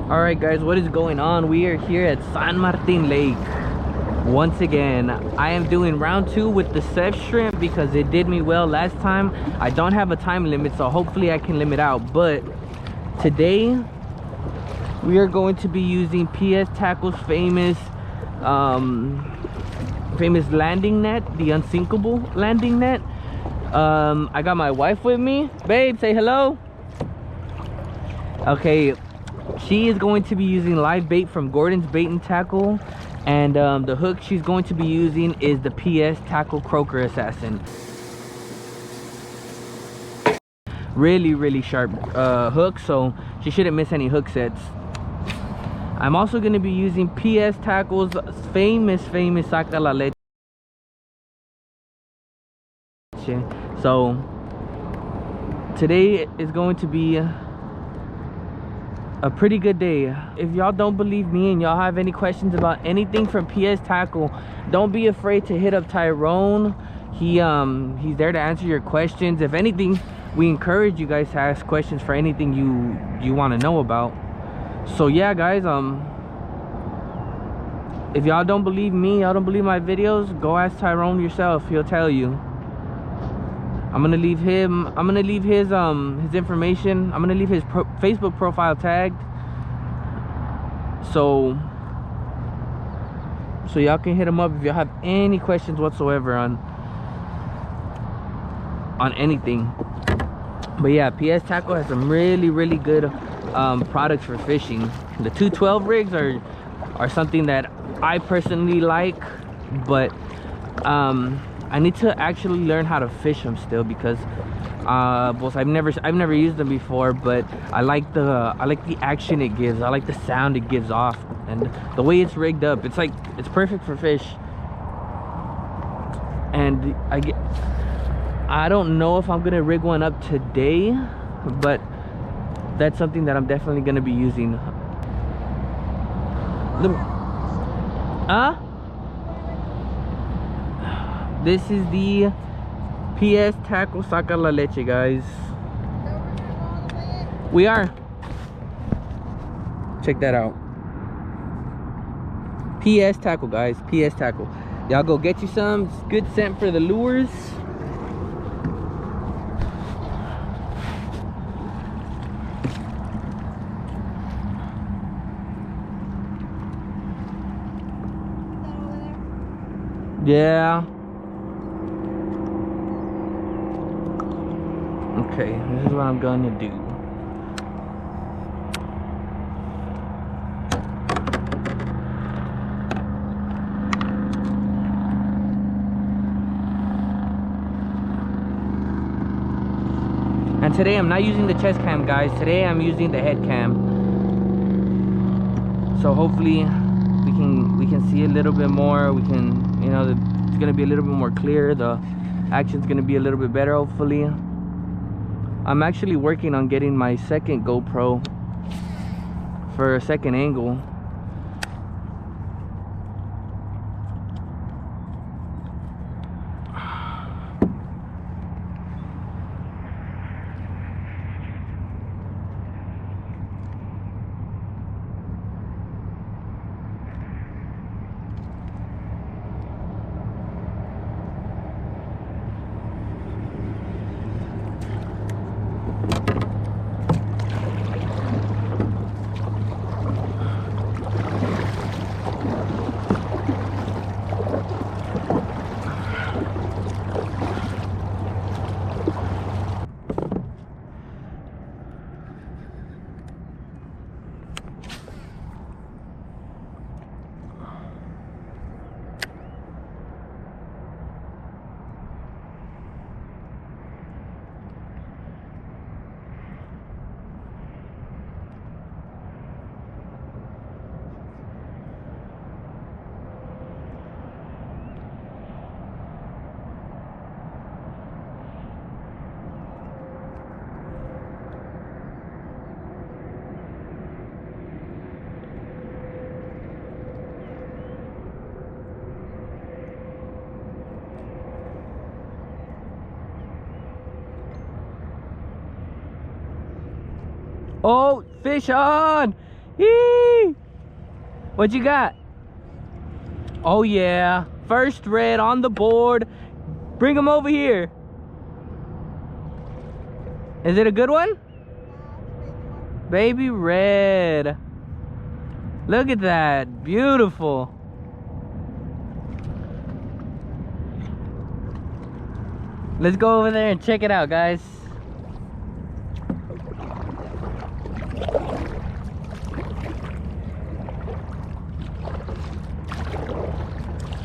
All right guys, what is going on? We are here at San Martin Lake once again. I am doing round 2 with the Zebco shrimp because it did me well last time. I don't have a time limit, so hopefully I can limit out, but today we are going to be using PS Tackle's famous landing net, the unsinkable landing net. I got my wife with me. Babe, say hello. Okay, she is going to be using live bait from Gordon's Bait and Tackle, and the hook she's going to be using is the PS Tackle Croaker Assassin. Really sharp hook, so she shouldn't miss any hook sets. I'm also going to be using PS Tackle's famous Saca la Leche. So today is going to be a pretty good day. If y'all don't believe me and y'all have any questions about anything from PS Tackle, don't be afraid to hit up Tyrone. He's there to answer your questions. If anything, we encourage you guys to ask questions for anything you want to know about. So yeah guys, if y'all don't believe me, y'all don't believe my videos, go ask Tyrone yourself. He'll tell you. I'm gonna leave his information. I'm gonna leave his Facebook profile tagged, so y'all can hit him up if y'all have any questions whatsoever on anything. But yeah, PS Tackle has some really good products for fishing. The 212 rigs are something that I personally like, but I need to actually learn how to fish them still, because both I've never used them before, but I like the action it gives. I like the sound it gives off, and the way it's rigged up. It's perfect for fish. And I don't know if I'm gonna rig one up today, but that's something that I'm definitely gonna be using. This is the PS Tackle Saca la Leche, guys. We are. Check that out. PS Tackle, guys. PS Tackle. Y'all go get you some. It's good scent for the lures. Yeah. Okay, this is what I'm gonna do. And today I'm not using the chest cam, guys. Today I'm using the head cam. So hopefully we can see a little bit more. We can, it's gonna be a little bit more clear. The action's gonna be a little bit better, hopefully. I'm actually working on getting my second GoPro for a second angle. Oh, fish on! Yee! What you got? Oh yeah, first red on the board. Bring him over here. Is it a good one? Baby red. Look at that, beautiful. Let's go over there and check it out, guys.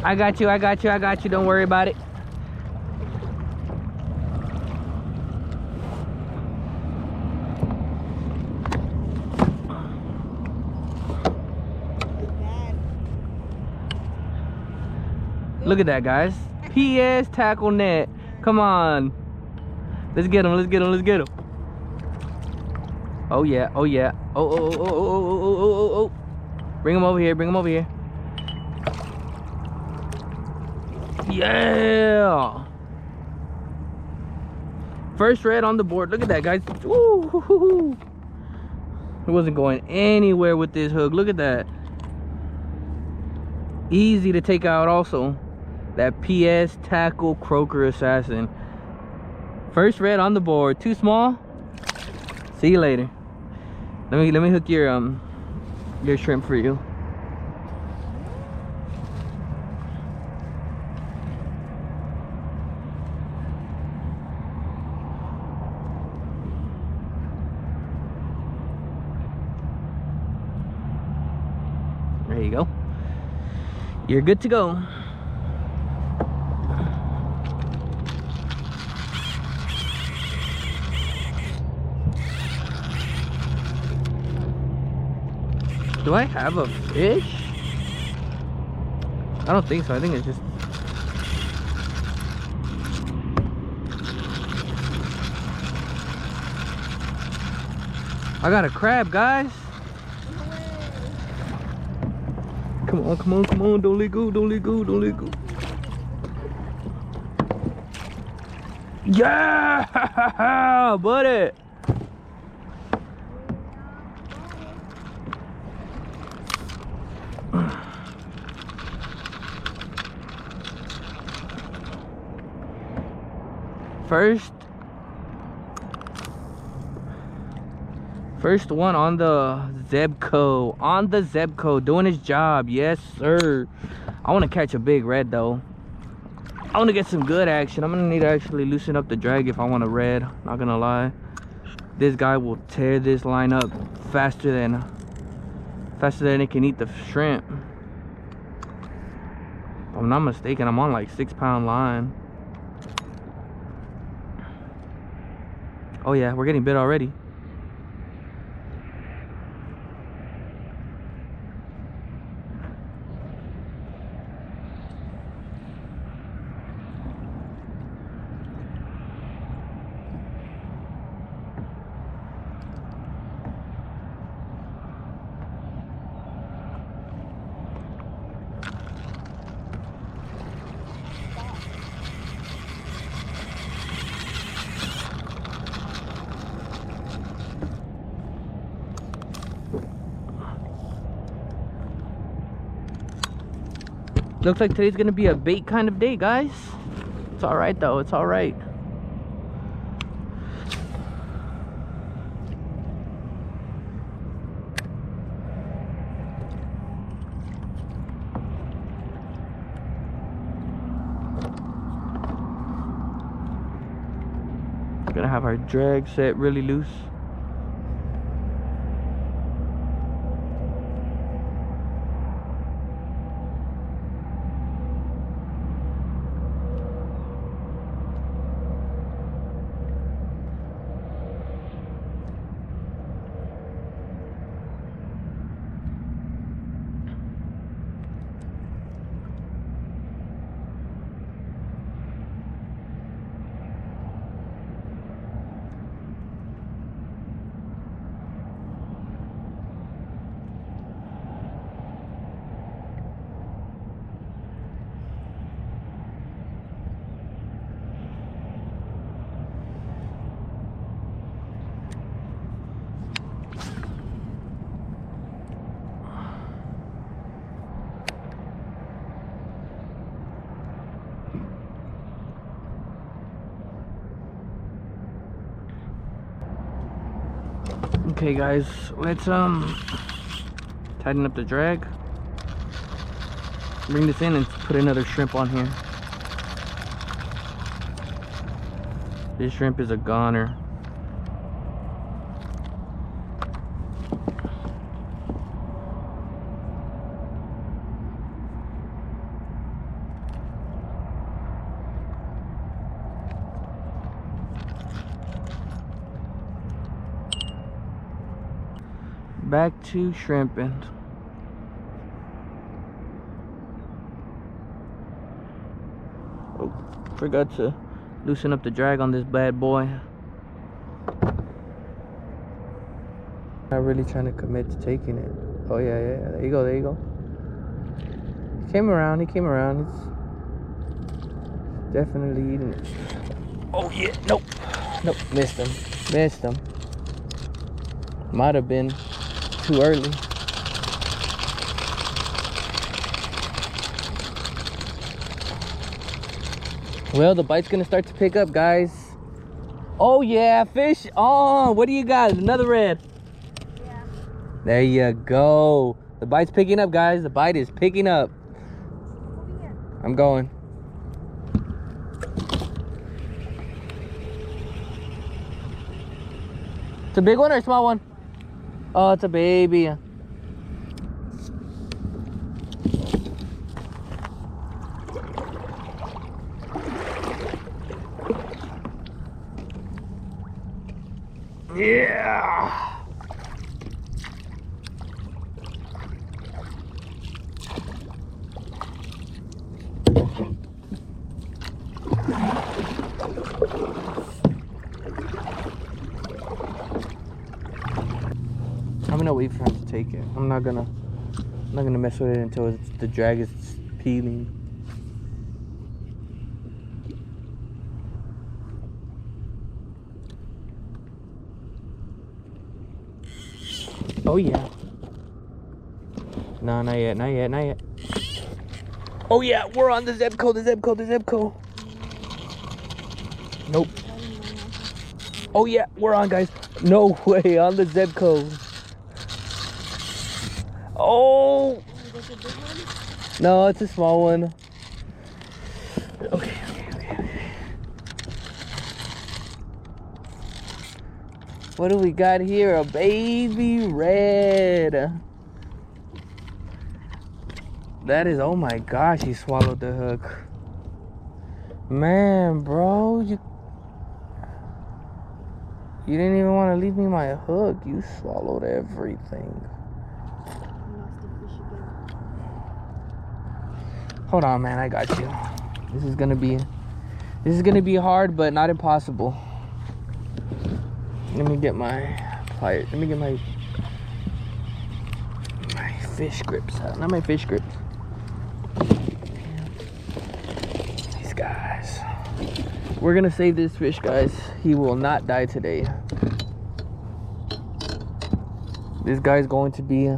I got you, I got you, I got you. Don't worry about it. Look at that, guys. PS tackle net. Come on. Let's get him, let's get him, let's get him. Oh yeah, oh yeah. Oh. Bring him over here, bring him over here. Yeah. First red on the board. Look at that, guys. Woo. It wasn't going anywhere with this hook. Look at that. Easy to take out also. That PS tackle croaker assassin. First red on the board. Too small. See you later. Let me hook your shrimp for you. There you go. You're good to go. Do I have a fish? I don't think so. I think it's just... I got a crab, guys. Come on, come on, come on. Don't let go, don't let go, don't let go. Yeah, buddy. First one on the Zebco. On the Zebco, doing his job. Yes, sir. I want to catch a big red, though. I want to get some good action. I'm going to need to actually loosen up the drag if I want a red. Not going to lie. This guy will tear this line up faster than it can eat the shrimp. If I'm not mistaken, I'm on like 6-pound line. Oh yeah, we're getting bit already. Looks like today's gonna be a bait kind of day, guys. It's all right though, it's all right. We're gonna have our drag set really loose. Okay guys, let's tighten up the drag. Bring this in and put another shrimp on here. This shrimp is a goner. Back to shrimping. Oh, forgot to loosen up the drag on this bad boy. Not really trying to commit to taking it. Oh yeah, there you go, there you go. He came around, It's definitely eating it. Oh yeah, nope, missed him. Might have been too early. Well, the bite's gonna start to pick up, guys. Oh yeah, fish on. What do you got? Another red. Yeah. There you go. The bite's picking up, guys. The bite is picking up. I'm going. It's a big one or a small one? Oh, it's a baby. Yeah. I'm gonna wait for him to take it. I'm not gonna mess with it until the drag is peeling. Oh yeah. No, not yet. Oh yeah, we're on the Zebco. Nope. Oh yeah, we're on, guys. No way, on the Zebco. Oh! No, it's a small one. Okay. What do we got here? A baby red. That is, oh my gosh, he swallowed the hook. Man, bro, you didn't even want to leave me my hook. You swallowed everything. Hold on, man, I got you. This is gonna be hard, but not impossible. Let me get my pliers. Let me get my fish grips out. Not my fish grips. These guys. We're gonna save this fish, guys. He will not die today. This guy's going to be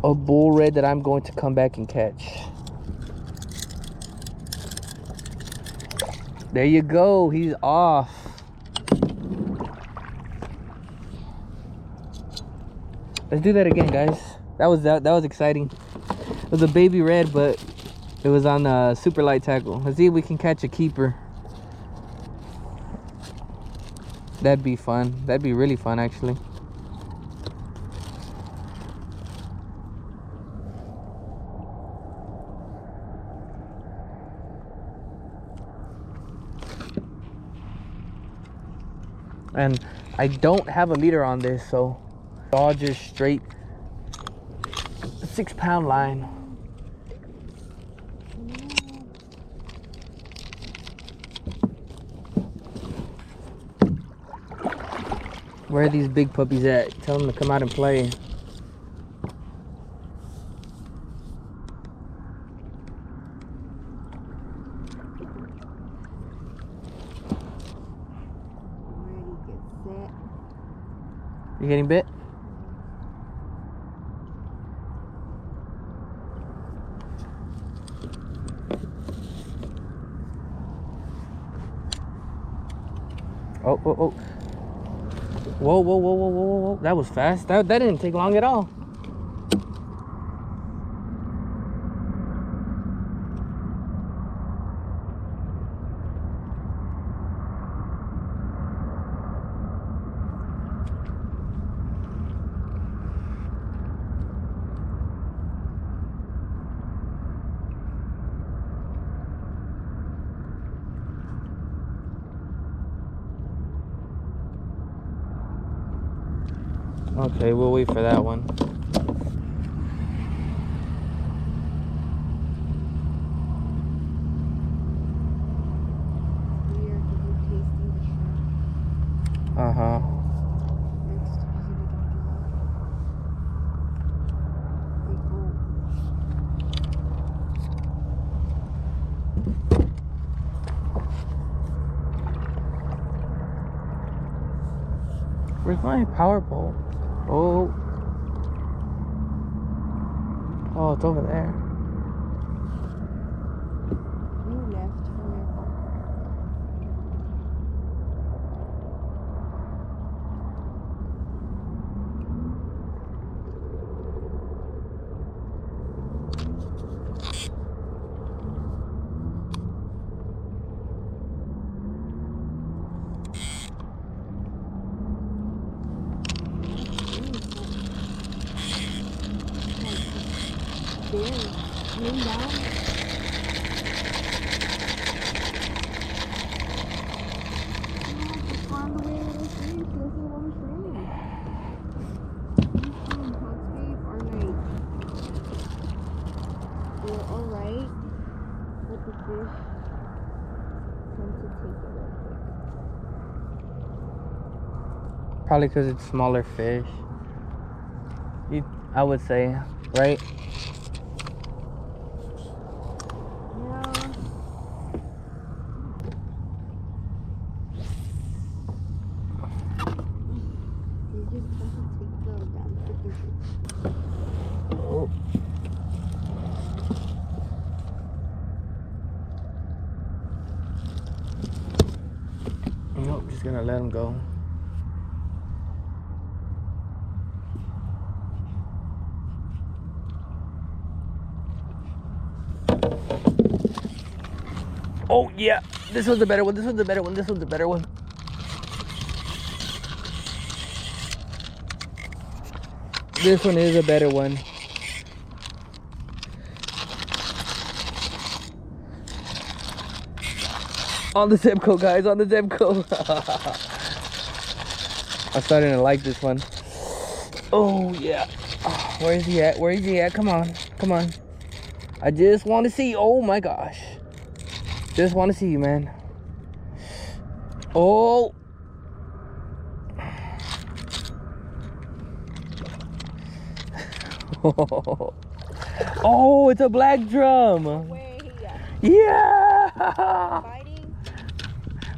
a bull red that I'm going to come back and catch. There you go. He's off. Let's do that again, guys. That was exciting. It was a baby red, but it was on a super light tackle. Let's see if we can catch a keeper. That'd be fun. That'd be really fun, actually. And I don't have a leader on this, so all just straight 6-pound line. Where are these big puppies at? Tell them to come out and play. You getting bit? Oh. Whoa, whoa, whoa, whoa, whoa, whoa. That was fast. That didn't take long at all. Okay, we'll wait for that one. Uh-huh. Where's my power pole? Oh. Oh, it's over there. You left from your car. There, lean down. Just find the way to the street. She doesn't want to swim. Hot space or night. We're alright, but the fish come to take it real quick. Probably because it's smaller fish. I would say, right? Nope, just gonna let him go. Oh yeah, this was the better one. This was the better one. This was the better one. This one is a better one. On the Zebco, guys, on the Zebco. I'm starting to like this one. Oh, yeah. Oh, where is he at? Where is he at? Come on. Come on. I just want to see. Oh, my gosh. Just want to see you, man. Oh. Oh, it's a black drum. No way. Yeah. Fighting.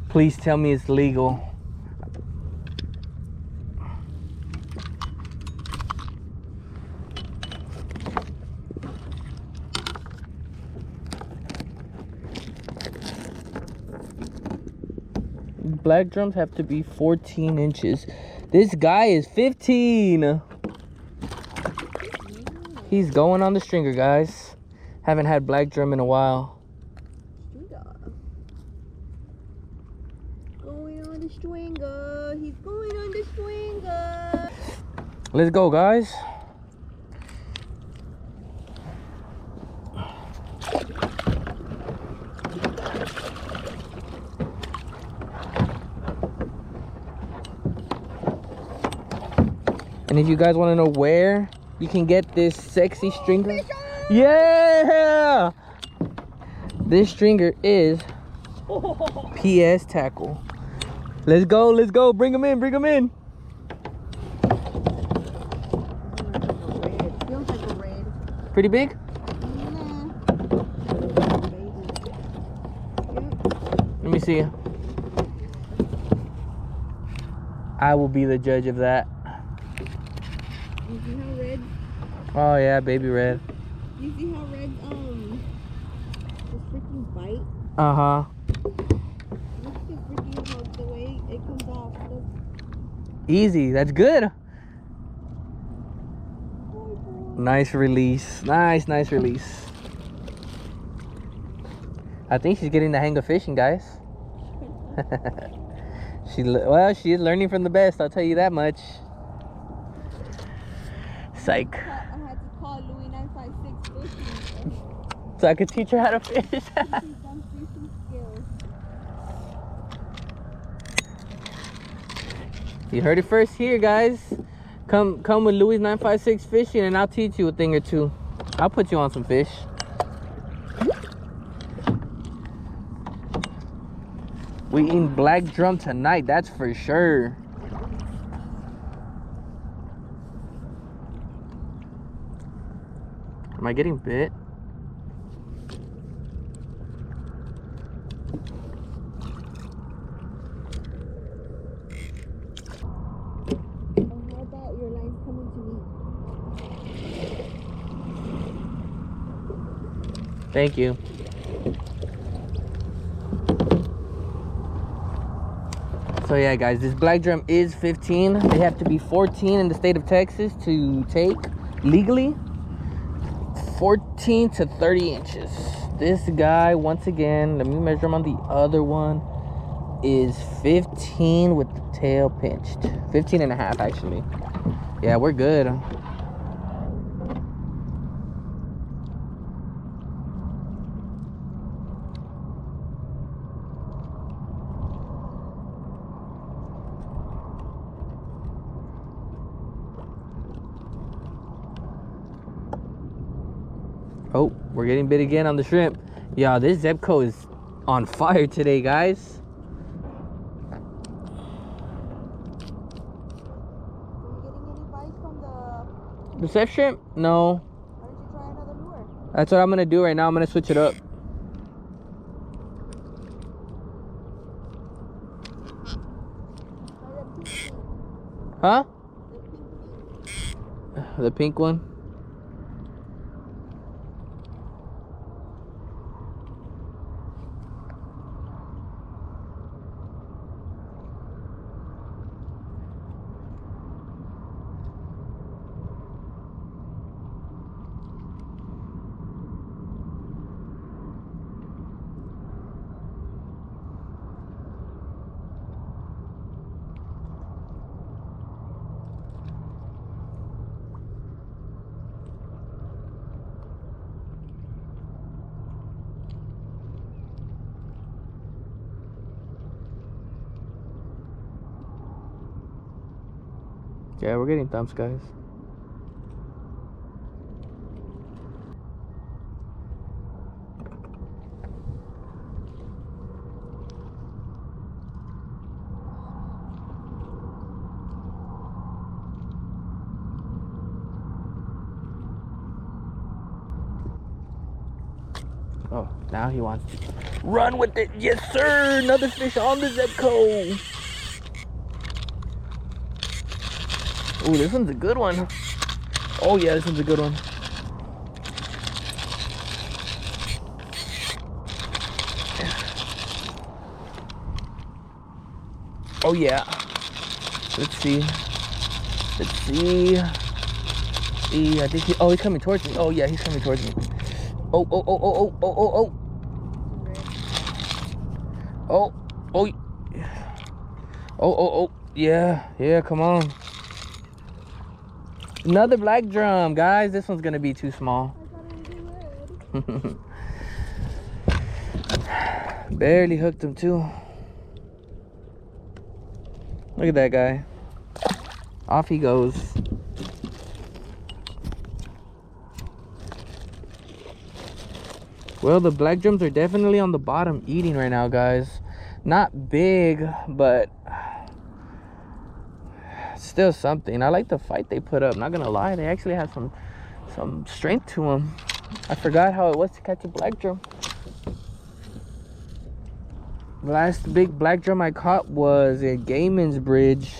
Please tell me it's legal. Black drums have to be 14 inches. This guy is 15. He's going on the stringer, guys. Haven't had black drum in a while. Going on the stringer. He's going on the stringer. Let's go, guys. And if you guys want to know where you can get this sexy stringer, yeah, this stringer is PS Tackle. Let's go, let's go. Bring them in, bring them in. Feels like a red. Pretty big? Let me see. I will be the judge of that. You see how red? Oh yeah, baby red. You see how red this freaking bite? Uh-huh. Look at freaking how the way it comes off. Look. Easy. That's good. Nice release. Nice release. I think she's getting the hang of fishing, guys. She's learning from the best, I'll tell you that much. Psych. I had to call Louis 956 fishing. So I could teach her how to fish. Teach them fishing skills. You heard it first here, guys. Come with Louis 956 fishing and I'll teach you a thing or two. I'll put you on some fish. We eating black drum tonight, that's for sure. Am I getting bit? And how about your lines coming to me? Thank you. So yeah, guys, this black drum is 15. They have to be 14 in the state of Texas to take legally. 14 to 30 inches. This guy, once again, let me measure him on the other one, is 15 with the tail pinched. 15 and a half, actually. Yeah, we're good. Oh, we're getting bit again on the shrimp. Yeah, this Zebco is on fire today, guys. Are you getting any bites from The Zeb shrimp? No. Why don't you try another lure? That's what I'm gonna do right now. I'm gonna switch it up. Try the pink one. Huh? The pink one. The pink one. Yeah, we're getting thumbs, guys. Oh, now he wants to run with it. Yes, sir. Another fish on the Zebco. Oh, this one's a good one. Oh, yeah, this one's a good one. Oh, yeah. Let's see. Let's see. I think he, oh, he's coming towards me. Oh, yeah, he's coming towards me. Oh, oh, oh, oh, oh, oh, oh, oh. Oh, oh. Oh, oh, oh. Yeah, yeah, come on. Another black drum, guys. This one's gonna be too small. I thought it was red. Barely hooked him too. Look at that guy. Off he goes. Well, the black drums are definitely on the bottom eating right now, guys. Not big, but still something. I like the fight they put up, not gonna lie. They actually have some strength to them. I forgot how it was to catch a black drum. The last big black drum I caught was at Gaiman's Bridge.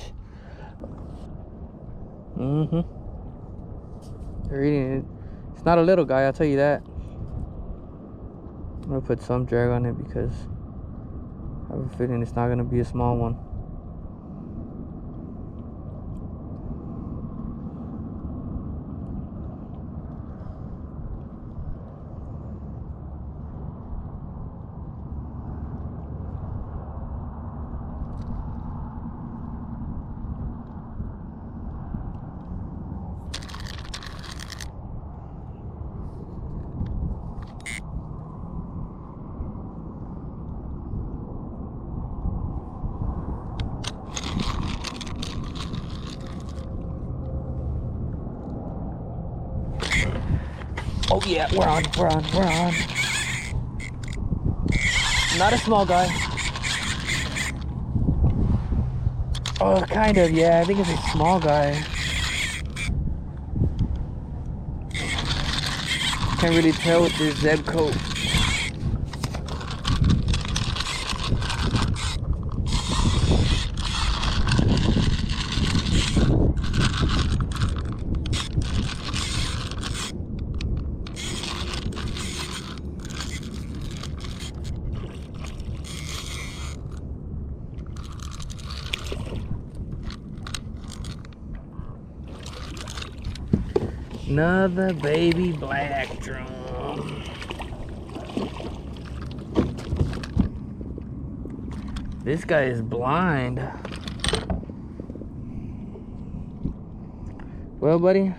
They're eating it. It's not a little guy, I'll tell you that. I'm gonna put some drag on it because I have a feeling it's not gonna be a small one. Oh yeah, we're on. Not a small guy. Oh, kind of, yeah. I think it's a small guy. Can't really tell with this Zebco. Another baby black drum. This guy is blind. Well, buddy,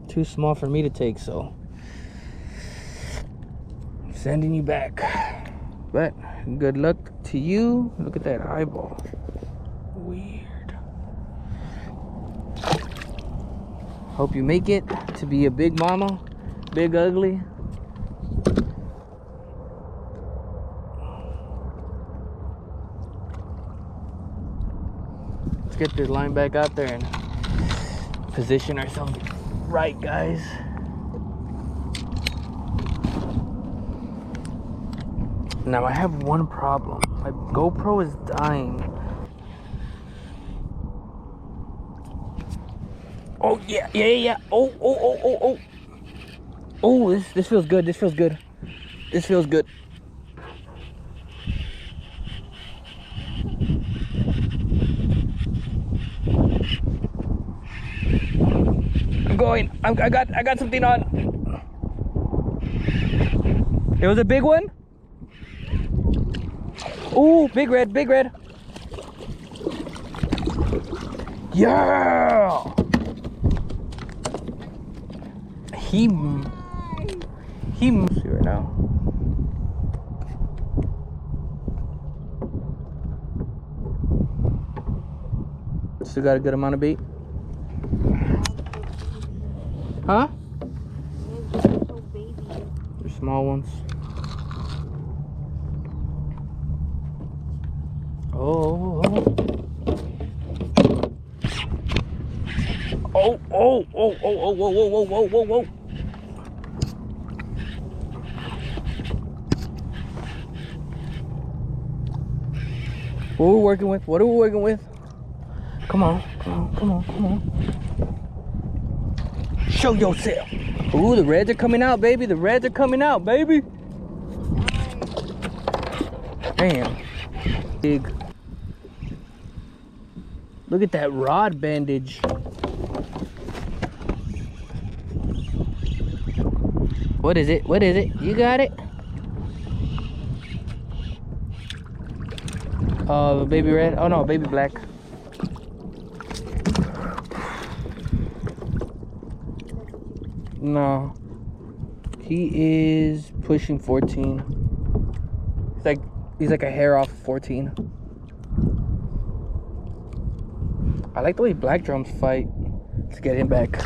too small for me to take, so I'm sending you back. But good luck to you. Look at that eyeball. Weird. Hope you make it to be a big mama, big ugly. Let's get this line back out there and position ourselves right, guys. Now I have one problem. My GoPro is dying. Oh yeah. Oh, this feels good. This feels good. I'm going. I got something on. It was a big one. Ooh, big red. Yeah. He moves right now. Still got a good amount of bait. Huh? They're small ones. Oh. Whoa. What are we working with? Come on. Show yourself. Ooh, the reds are coming out, baby. Damn. Big. Look at that rod bandage. What is it? You got it? Baby red. Oh no, baby black. No. He is pushing 14. He's like a hair off 14. I like the way black drums fight. Let's get him back.